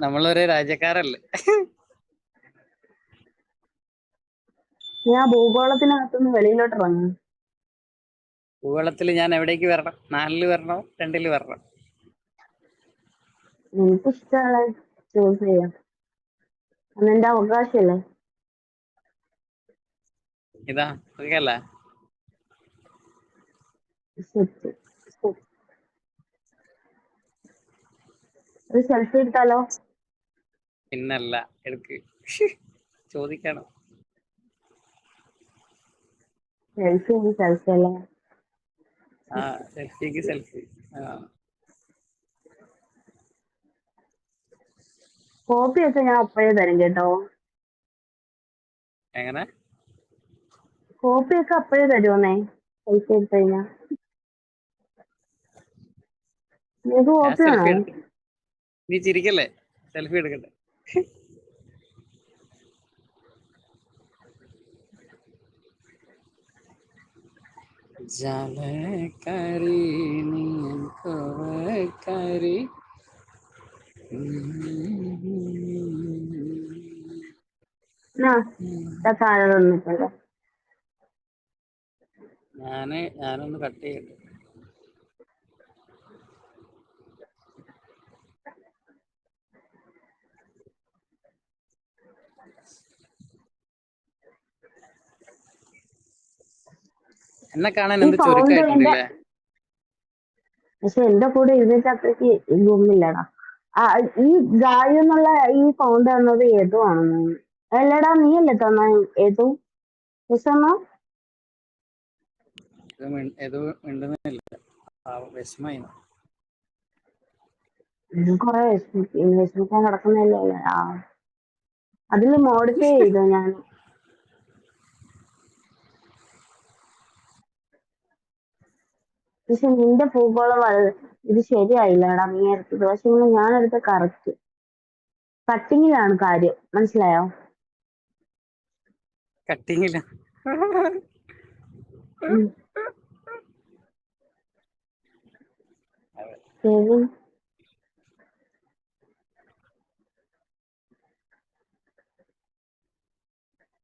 നമ്മളൊരു രാജ്യക്കാരല്ലേ? ഞാൻ ഭൂഗോളത്തിനകത്തുനിന്ന് വെളിയിലോട്ട് ഇറങ്ങും. ഭൂഗോളത്തിൽ ഞാൻ എവിടേക്ക് വരണം? 4 വരണോ 2 വരണോ? എനിക്ക് ഇഷ്ടമുള്ള ചൂസ് ചെയ്യാം. അതെന്റെ അവകാശല്ലേ. ഇതാ ഓക്കെ അല്ലേ? സെറ്റ്. ഒരു സെൽഫി എടുത്താലോ? പിന്നല്ല, എടുക്ക്. ചോദിക്കണം. സെൽഫി സെൽഫി അല്ലേ. സെൽഫിക്ക് സെൽഫി. കോപ്പിയൊക്കെ ഞാൻ അപ്പോഴേ തരും കേട്ടോ. എങ്ങനെ? കോപ്പിയൊക്കെ അപ്പോഴേ തരുമെന്നേ സെൽഫി എടുത്തു കഴിഞ്ഞാ. നിനക്ക് ഞാൻ കോപ്പി സെൽഫി വേണോ? എടുക്കും. നീ ചിരിക്കല്ലേ? സെൽഫി എടുക്കട്ടെ. ജാലക്കാരി നീ കോവക്കാരി. താഴെ തന്നിട്ടുണ്ട്. ഞാനൊന്ന് കട്ട് ചെയ്യട്ടെ. എന്നെ കാണാൻ ഈ എന്ത് സൗണ്ട് ചുരുക്കായിട്ടുണ്ടല്ലേ? പക്ഷെ എന്റെ കൂടെ ഇരുന്നിട്ട് അത്രയ്ക്ക് ഇതൊന്നുമില്ലടാ. ഈ ഗായു എന്നുള്ള ഈ സൗണ്ട് തന്നത് ഏതു ആണെന്ന്. അല്ലടാ നീ അല്ലേ തന്ന ഏതു? ഏതോ മിണ്ടുന്നില്ല. വിഷമായി. കൊറേ വിഷമിക്കാൻ കിടക്കുന്നല്ലേ. അതില് മോഡിഫൈ ചെയ്തോ ഞാൻ. പക്ഷെ നിന്റെ ഭൂഗോളം ഇത് ശരിയായില്ലടാ നീ എടുത്തത്. പക്ഷെ ഞാൻ എടുത്ത കറക്റ്റ്. കട്ടിങ്ങിലാണ് കാര്യം, മനസ്സിലായോ? കട്ടിങ്ങില്ല. ശരി.